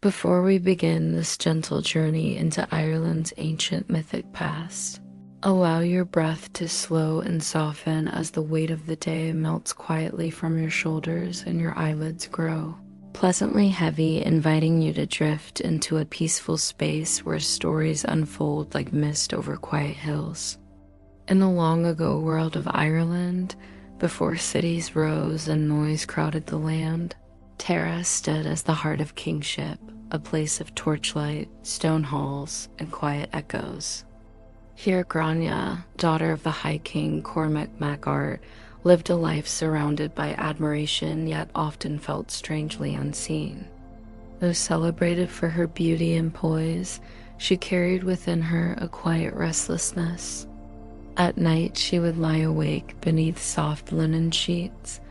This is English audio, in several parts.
Before we begin this gentle journey into Ireland's ancient mythic past, allow your breath to slow and soften as the weight of the day melts quietly from your shoulders and your eyelids grow, pleasantly heavy, inviting you to drift into a peaceful space where stories unfold like mist over quiet hills. In the long ago world of Ireland, before cities rose and noise crowded the land, Tara stood as the heart of kingship, a place of torchlight, stone halls, and quiet echoes. Here Gráinne, daughter of the High King Cormac MacArt, lived a life surrounded by admiration yet often felt strangely unseen. Though celebrated for her beauty and poise, she carried within her a quiet restlessness. At night she would lie awake beneath soft linen sheets,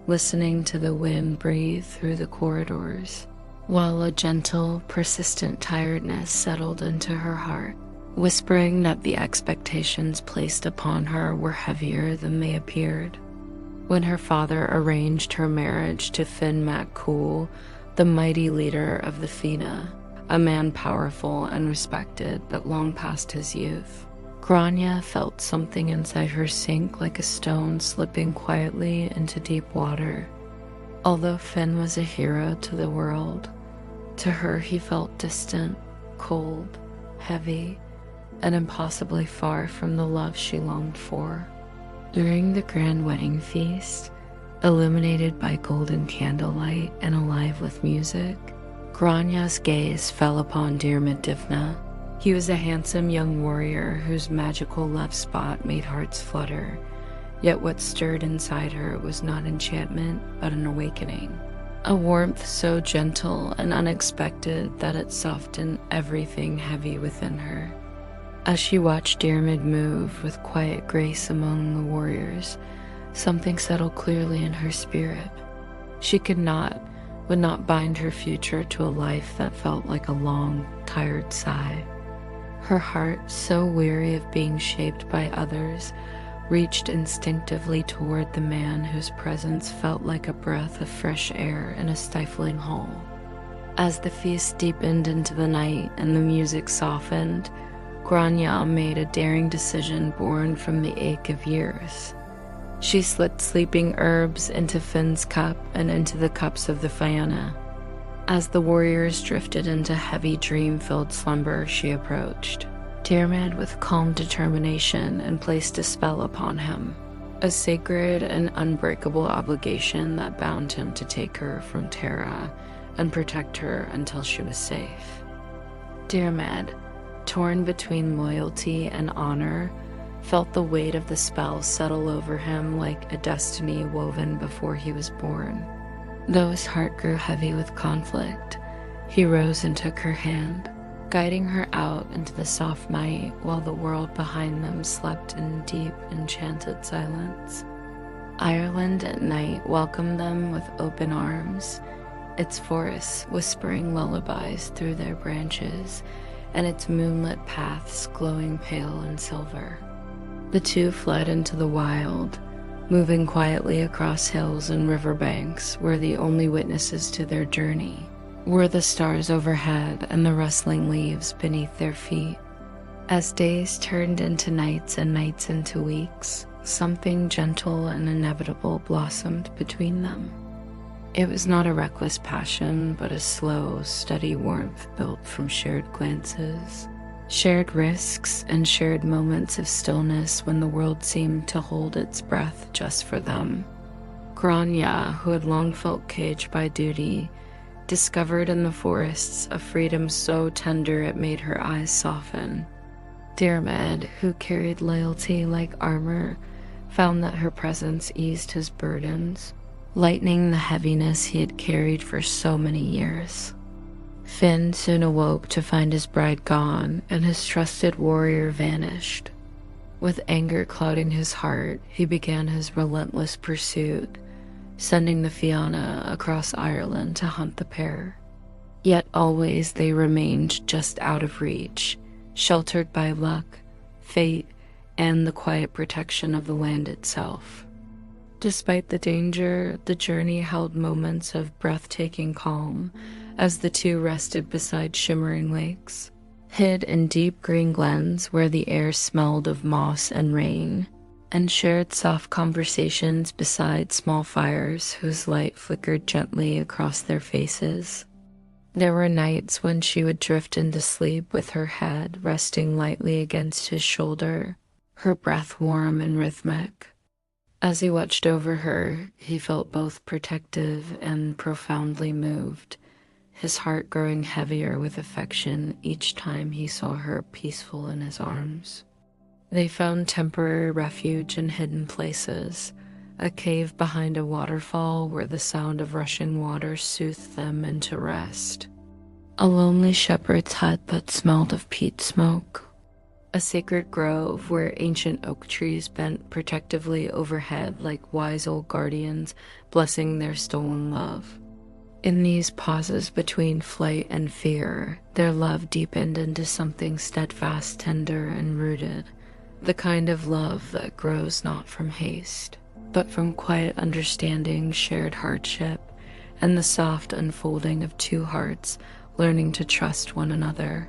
listening to the wind breathe through the corridors, while a gentle, persistent tiredness settled into her heart, whispering that the expectations placed upon her were heavier than they appeared. When her father arranged her marriage to Finn mac Cool, the mighty leader of the Fianna, a man powerful and respected but long past his youth, Gráinne felt something inside her sink like a stone slipping quietly into deep water. Although Finn was a hero to the world, to her he felt distant, cold, heavy, and impossibly far from the love she longed for. During the grand wedding feast, illuminated by golden candlelight and alive with music, Gráinne's gaze fell upon Diarmuid Gráinne. He was a handsome young warrior whose magical love spot made hearts flutter, yet what stirred inside her was not enchantment but an awakening. A warmth so gentle and unexpected that it softened everything heavy within her. As she watched Diarmuid move with quiet grace among the warriors, something settled clearly in her spirit. She would not bind her future to a life that felt like a long, tired sigh. Her heart, so weary of being shaped by others, reached instinctively toward the man whose presence felt like a breath of fresh air in a stifling hall. As the feast deepened into the night and the music softened, Gráinne made a daring decision born from the ache of years. She slipped sleeping herbs into Finn's cup and into the cups of the Fianna. As the warriors drifted into heavy dream-filled slumber, she approached Diarmuid with calm determination and placed a spell upon him, a sacred and unbreakable obligation that bound him to take her from Tara and protect her until she was safe. Diarmuid, torn between loyalty and honor, felt the weight of the spell settle over him like a destiny woven before he was born. Though his heart grew heavy with conflict, he rose and took her hand, guiding her out into the soft night while the world behind them slept in deep, enchanted silence. Ireland at night welcomed them with open arms, its forests whispering lullabies through their branches, and its moonlit paths glowing pale and silver. The two fled into the wild, moving quietly across hills and riverbanks where the only witnesses to their journey were the stars overhead and the rustling leaves beneath their feet. As days turned into nights and nights into weeks, something gentle and inevitable blossomed between them. It was not a reckless passion, but a slow, steady warmth built from shared glances, shared risks, and shared moments of stillness when the world seemed to hold its breath just for them. Gráinne, who had long felt caged by duty, discovered in the forests a freedom so tender it made her eyes soften. Diarmuid, who carried loyalty like armor, found that her presence eased his burdens, lightening the heaviness he had carried for so many years. Finn soon awoke to find his bride gone and his trusted warrior vanished. With anger clouding his heart, he began his relentless pursuit, sending the Fianna across Ireland to hunt the pair. Yet always they remained just out of reach, sheltered by luck, fate, and the quiet protection of the land itself. Despite the danger, the journey held moments of breathtaking calm as the two rested beside shimmering lakes, hid in deep green glens where the air smelled of moss and rain, and shared soft conversations beside small fires whose light flickered gently across their faces. There were nights when she would drift into sleep with her head resting lightly against his shoulder, her breath warm and rhythmic. As he watched over her, he felt both protective and profoundly moved, his heart growing heavier with affection each time he saw her peaceful in his arms. They found temporary refuge in hidden places, a cave behind a waterfall where the sound of rushing water soothed them into rest, a lonely shepherd's hut that smelled of peat smoke, a sacred grove where ancient oak trees bent protectively overhead like wise old guardians blessing their stolen love. In these pauses between flight and fear, their love deepened into something steadfast, tender, and rooted, the kind of love that grows not from haste, but from quiet understanding, shared hardship, and the soft unfolding of two hearts learning to trust one another.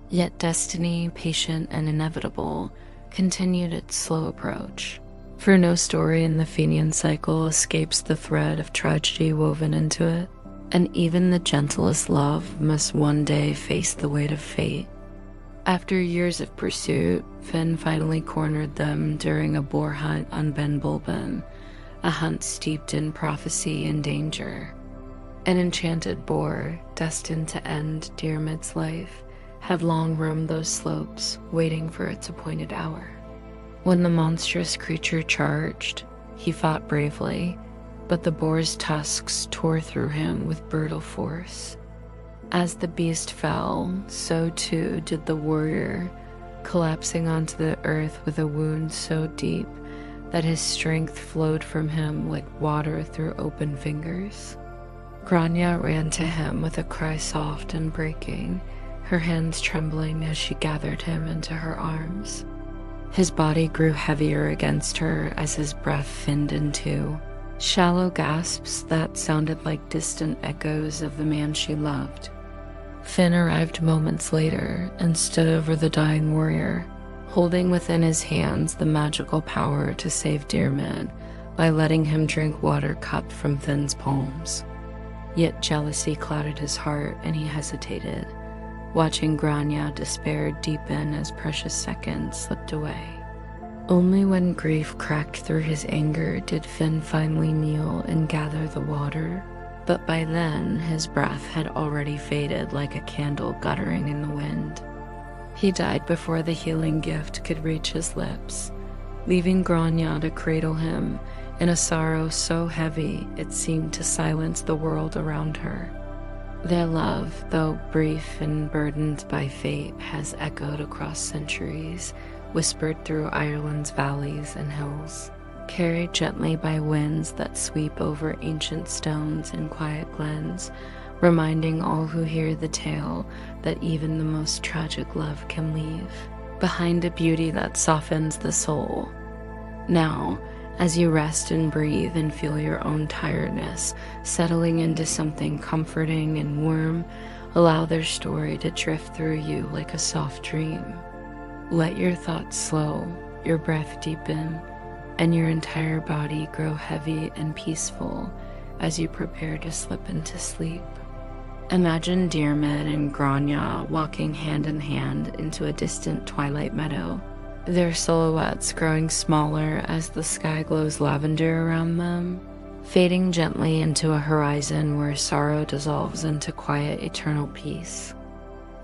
Yet destiny, patient and inevitable, continued its slow approach, for no story in the Fenian cycle escapes the thread of tragedy woven into it, and even the gentlest love must one day face the weight of fate. After years of pursuit, Finn finally cornered them during a boar hunt on Ben Bulben, a hunt steeped in prophecy and danger. An enchanted boar, destined to end Diarmuid's life, had long roamed those slopes, waiting for its appointed hour. When the monstrous creature charged, he fought bravely, but the boar's tusks tore through him with brutal force. As the beast fell, so too did the warrior, collapsing onto the earth with a wound so deep that his strength flowed from him like water through open fingers. Gráinne ran to him with a cry soft and breaking, her hands trembling as she gathered him into her arms. His body grew heavier against her as his breath thinned into shallow gasps that sounded like distant echoes of the man she loved. Finn arrived moments later and stood over the dying warrior, holding within his hands the magical power to save Diarmuid by letting him drink water cupped from Finn's palms. Yet jealousy clouded his heart and he hesitated, watching Gráinne despair deepen as precious seconds slipped away. Only when grief cracked through his anger did Finn finally kneel and gather the water, but by then his breath had already faded like a candle guttering in the wind. He died before the healing gift could reach his lips, leaving Gráinne to cradle him in a sorrow so heavy it seemed to silence the world around her. Their love, though brief and burdened by fate, has echoed across centuries, whispered through Ireland's valleys and hills, carried gently by winds that sweep over ancient stones and quiet glens, reminding all who hear the tale that even the most tragic love can leave behind a beauty that softens the soul. Now, as you rest and breathe and feel your own tiredness settling into something comforting and warm, allow their story to drift through you like a soft dream. Let your thoughts slow, your breath deepen, and your entire body grow heavy and peaceful as you prepare to slip into sleep. Imagine Diarmuid and Gráinne walking hand in hand into a distant twilight meadow, their silhouettes growing smaller as the sky glows lavender around them, fading gently into a horizon where sorrow dissolves into quiet, eternal peace.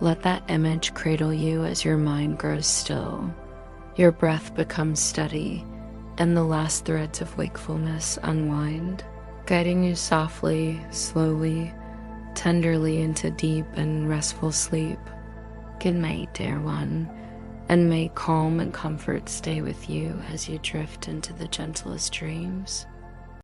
Let that image cradle you as your mind grows still, your breath becomes steady, and the last threads of wakefulness unwind, guiding you softly, slowly, tenderly into deep and restful sleep. Good night, dear one, and may calm and comfort stay with you as you drift into the gentlest dreams.